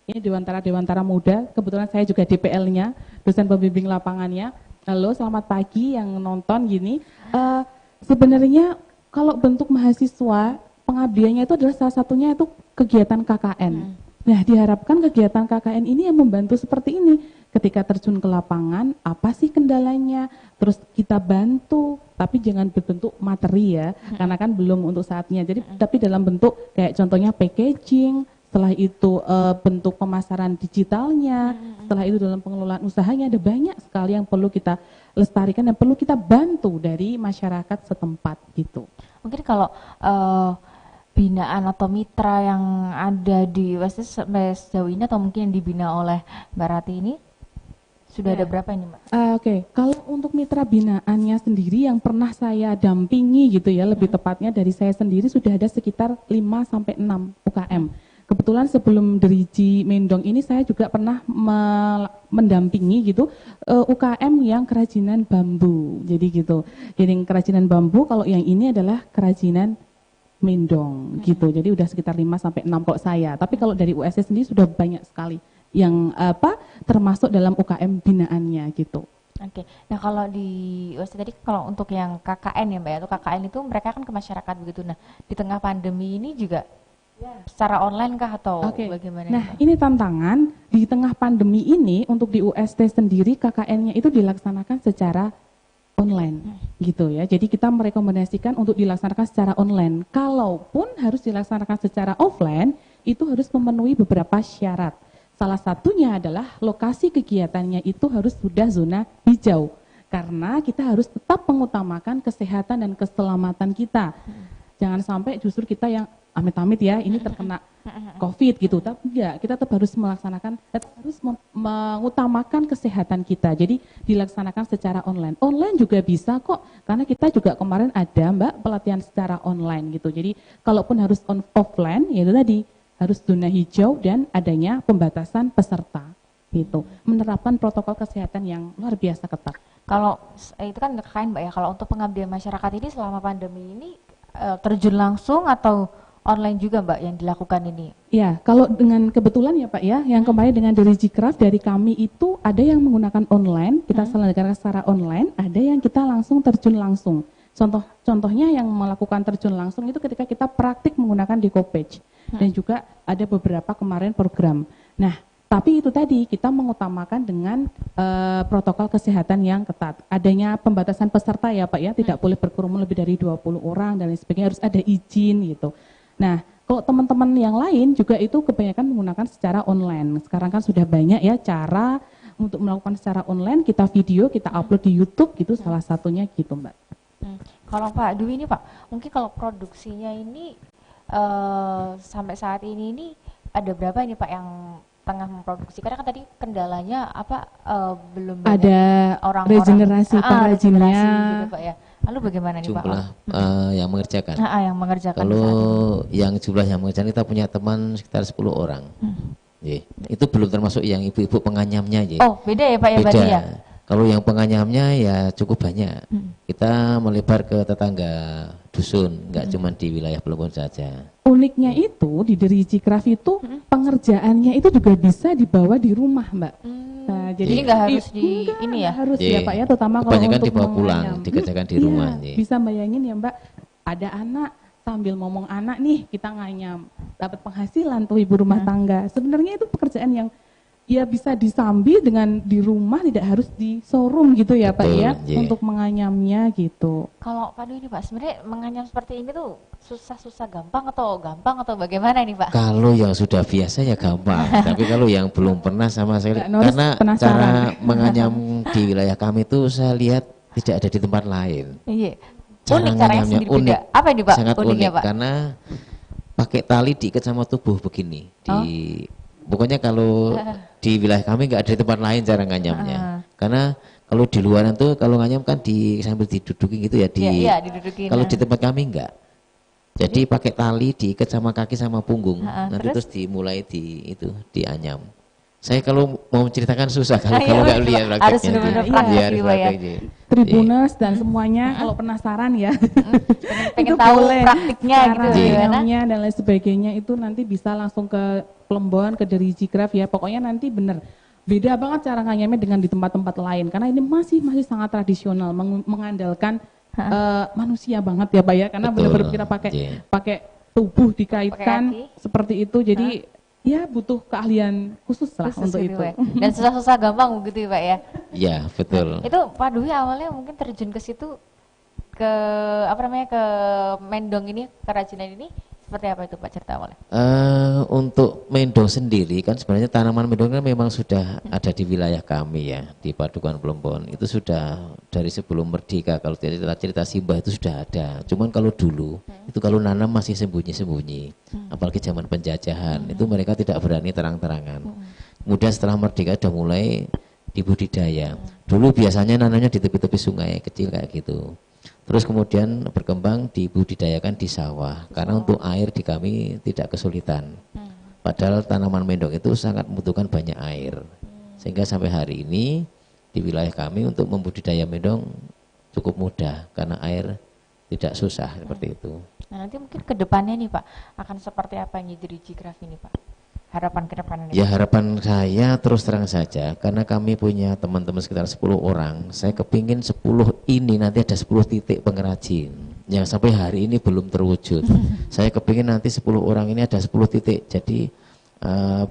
Ini Dewantara Muda, kebetulan saya juga DPL-nya, dosen pembimbing lapangannya. Halo, selamat pagi yang nonton gini. Sebenarnya kalau bentuk mahasiswa, pengabdiannya itu adalah salah satunya itu kegiatan KKN. Nah, diharapkan kegiatan KKN ini yang membantu seperti ini. Ketika terjun ke lapangan, apa sih kendalanya? Terus kita bantu, tapi jangan berbentuk materi ya, karena kan belum untuk saatnya. Jadi, tapi dalam bentuk kayak contohnya packaging, setelah itu bentuk pemasaran digitalnya, setelah itu dalam pengelolaan usahanya, ada banyak sekali yang perlu kita lestarikan dan perlu kita bantu dari masyarakat setempat gitu. Mungkin kalau binaan atau mitra yang ada di UST sampai sejauh ini atau mungkin yang dibina oleh Mbak Rati ini sudah ada berapa ini, Mbak? Oke. Kalau untuk mitra binaannya sendiri yang pernah saya dampingi gitu ya, lebih tepatnya dari saya sendiri sudah ada sekitar 5 sampai 6 UKM. Kebetulan sebelum Driji Mendong ini saya juga pernah mendampingi gitu UKM yang kerajinan bambu. Jadi gitu. Jadi kerajinan bambu, kalau yang ini adalah kerajinan mendong gitu. Jadi udah sekitar 5 sampai 6 kalau saya. Tapi kalau dari UST sendiri sudah banyak sekali yang termasuk dalam UKM binaannya gitu. Oke. Nah, kalau di UST tadi kalau untuk yang KKN ya, Mbak, atau KKN itu mereka kan ke masyarakat begitu. Nah, di tengah pandemi ini juga secara online kah atau bagaimana? Nah, ini tantangan di tengah pandemi ini untuk di UST sendiri KKN-nya itu dilaksanakan secara online gitu ya. Jadi kita merekomendasikan untuk dilaksanakan secara online. Kalaupun harus dilaksanakan secara offline, itu harus memenuhi beberapa syarat. Salah satunya adalah lokasi kegiatannya itu harus sudah zona hijau. Karena kita harus tetap mengutamakan kesehatan dan keselamatan kita. Jangan sampai justru kita yang amit-amit ya, ini terkena COVID gitu. Tapi enggak, kita tetap harus mengutamakan kesehatan kita. Jadi dilaksanakan secara online. Online juga bisa kok, karena kita juga kemarin ada Mbak pelatihan secara online gitu. Jadi kalaupun harus offline, ya itu tadi harus zona hijau dan adanya pembatasan peserta gitu. Menerapkan protokol kesehatan yang luar biasa ketat. Kalau itu kan KKN Mbak ya, kalau untuk pengabdian masyarakat ini selama pandemi ini terjun langsung atau online juga Mbak yang dilakukan ini? Ya, kalau dengan kebetulan ya Pak ya, yang kemarin dengan dari Gcraft dari kami itu ada yang menggunakan online, kita selenggarakan secara online, ada yang kita langsung terjun langsung. Contohnya yang melakukan terjun langsung itu ketika kita praktik menggunakan Decopage dan juga ada beberapa kemarin program. Nah, tapi itu tadi kita mengutamakan dengan protokol kesehatan yang ketat. Adanya pembatasan peserta ya Pak ya, tidak boleh berkerumun lebih dari 20 orang dan lain sebagainya, harus ada izin gitu. Nah, kalau teman-teman yang lain juga itu kebanyakan menggunakan secara online. Sekarang kan sudah banyak ya cara untuk melakukan secara online, kita video, kita upload di YouTube gitu, salah satunya gitu Mbak. Kalau Pak Dwi ini Pak, mungkin kalau produksinya ini sampai saat ini ada berapa ini Pak yang tengah memproduksi? Karena kan tadi kendalanya belum banyak ada orang regenerasi pengrajinnya gitu Pak ya. Lalu bagaimana nih Pak? Jumlah yang mengerjakan. Yang mengerjakan. Kalau yang jumlah yang mengerjakan kita punya teman sekitar 10 orang. Itu belum termasuk yang ibu-ibu penganyamnya. Oh, beda ya Pak ya berarti ya? Kalau yang penganyamnya ya cukup banyak. Kita melebar ke tetangga dusun, nggak cuma di wilayah Pelopon saja. Uniknya itu di Gcraft itu pengerjaannya itu juga bisa dibawa di rumah Mbak. Nah, jadi nggak harus ini ya? Harus ya Pak ya, terutama kalau kebanyakan untuk dibawa pulang, dikerjakan di rumah. Bisa bayangin ya Mbak, ada anak sambil ngomong anak nih kita nganyam, dapat penghasilan tuh ibu rumah tangga. Sebenarnya itu pekerjaan yang ya bisa disambi dengan di rumah, tidak harus di showroom gitu ya Pak ya, untuk menganyamnya gitu. Kalau Pak Dwi ini Pak, sebenarnya menganyam seperti ini tuh susah gampang atau bagaimana ini Pak? Kalau yang sudah biasa ya gampang, tapi kalau yang belum pernah sama sekali, karena cara menganyam di wilayah kami itu saya lihat tidak ada di tempat lain. Iya. Unik caranya sendiri beda. Apa ini Pak? Sangat unik Pak? karena pakai tali diikat sama tubuh begini. Pokoknya kalau di wilayah kami nggak ada di tempat lain cara nganyamnya. Karena kalau di luaran tuh kalau nganyam kan sambil didudukin gitu ya. Didudukin. Kalau di tempat kami enggak. Jadi pakai tali diikat sama kaki sama punggung. Nanti terus dimulai dianyam. Saya kalau mau menceritakan susah kalau nggak lihat prakteknya. Harus benar-benar praktik. Tribuners dan semuanya kalau penasaran ya. pengen tahu praktiknya gitu gimana dan lain sebagainya itu nanti bisa langsung ke Plembon, ke Derijigraf ya. Pokoknya nanti bener beda banget cara nganyamnya dengan di tempat-tempat lain karena ini masih sangat tradisional mengandalkan manusia banget ya Pak ya karena benar-benar kita pakai tubuh dikaitkan seperti itu jadi ya butuh keahlian khusus lah untuk itu. Dan susah-susah gampang begitu ya Pak ya. Iya, betul. Itu Pak Dwi awalnya mungkin terjun ke situ ke ke mendong ini, kerajinan ini seperti apa itu Pak cerita awalnya? Untuk mendong sendiri kan sebenarnya tanaman mendong kan memang sudah ada di wilayah kami ya di Padukuhan Plembon itu sudah dari sebelum merdeka kalau cerita simbah itu sudah ada cuman kalau dulu itu kalau nanam masih sembunyi-sembunyi apalagi zaman penjajahan itu mereka tidak berani terang-terangan kemudian setelah merdeka sudah mulai dibudidaya dulu biasanya nanamnya di tepi-tepi sungai kecil kayak gitu. Terus kemudian berkembang dibudidayakan di sawah karena untuk air di kami tidak kesulitan. Padahal tanaman mendong itu sangat membutuhkan banyak air. Sehingga sampai hari ini di wilayah kami untuk membudidaya mendong cukup mudah karena air tidak susah seperti itu. Nah, nanti mungkin ke depannya nih Pak akan seperti apa yang jadi Jigraf ini Pak? Harapan ke depan ini? Ya harapan saya terus terang saja karena kami punya teman-teman sekitar 10 orang saya kepingin 10 ini nanti ada 10 titik pengrajin yang sampai hari ini belum terwujud saya kepingin nanti 10 orang ini ada 10 titik jadi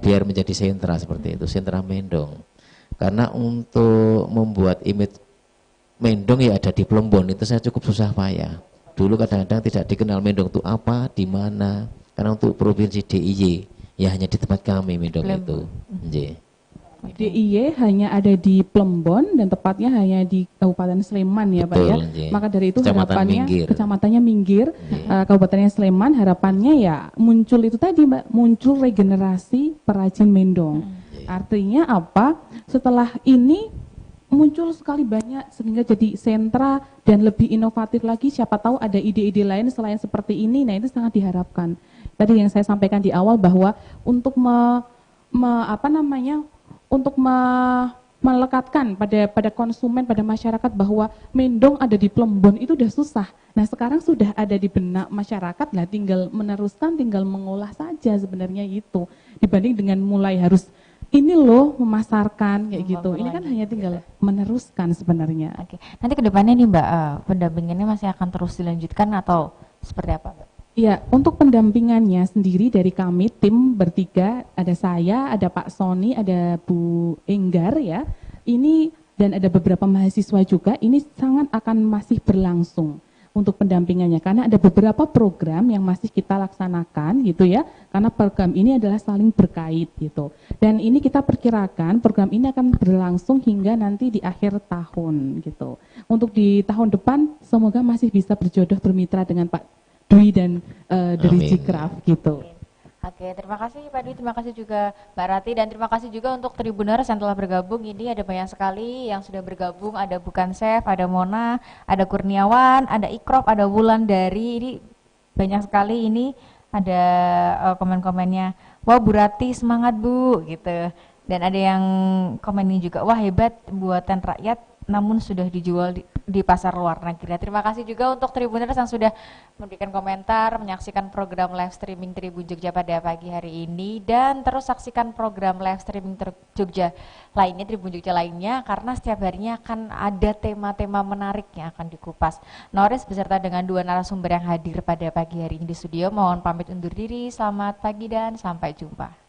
biar menjadi sentra seperti itu sentra mendong karena untuk membuat image mendong ya ada di Plembon itu saya cukup susah payah dulu kadang-kadang tidak dikenal mendong itu apa di mana karena untuk provinsi DIY ya hanya di tempat kami mendong itu. DIY hanya ada di Plembon dan tepatnya hanya di Kabupaten Sleman ya Pak ya. Maka dari itu harapannya kecamatannya Minggir, Kabupatennya Sleman harapannya ya muncul itu tadi Mbak, muncul regenerasi perajin mendong. Artinya apa? Setelah ini muncul sekali banyak sehingga jadi sentra dan lebih inovatif lagi siapa tahu ada ide-ide lain selain seperti ini. Nah itu sangat diharapkan. Tadi yang saya sampaikan di awal bahwa untuk melekatkan pada konsumen, pada masyarakat bahwa mendong ada di Plembon itu udah susah. Nah sekarang sudah ada di benak masyarakat, lah tinggal meneruskan, tinggal mengolah saja sebenarnya itu. Dibanding dengan mulai harus ini loh memasarkan kayak gitu. Ini kan hanya tinggal meneruskan sebenarnya. Oke. Nanti kedepannya nih Mbak, pendampingannya masih akan terus dilanjutkan atau seperti apa Mbak? Ya, untuk pendampingannya sendiri dari kami tim bertiga, ada saya, ada Pak Sony, ada Bu Enggar ya. Ini dan ada beberapa mahasiswa juga, ini sangat akan masih berlangsung untuk pendampingannya karena ada beberapa program yang masih kita laksanakan gitu ya. Karena program ini adalah saling berkait gitu. Dan ini kita perkirakan program ini akan berlangsung hingga nanti di akhir tahun gitu. Untuk di tahun depan semoga masih bisa berjodoh bermitra dengan Pak Dwi dan Derijigraf gitu. Oke, terima kasih Pak Dwi, terima kasih juga Mbak Rati, dan terima kasih juga untuk Tribuners yang telah bergabung. Ini ada banyak sekali yang sudah bergabung, ada Bukan Chef, ada Mona, ada Kurniawan, ada Ikrof, ada Wulandari, ini banyak sekali ini ada komen-komennya. Wah Bu Rati semangat Bu, gitu. Dan ada yang komen ini juga, wah hebat buatan rakyat namun sudah dijual di pasar luar negeri. Terima kasih juga untuk Tribuners yang sudah memberikan komentar, menyaksikan program live streaming Tribun Jogja pada pagi hari ini, dan terus saksikan program live streaming Jogja lainnya, Tribun Jogja lainnya, karena setiap harinya akan ada tema-tema menarik yang akan dikupas. Noris beserta dengan dua narasumber yang hadir pada pagi hari ini di studio, mohon pamit undur diri, selamat pagi dan sampai jumpa.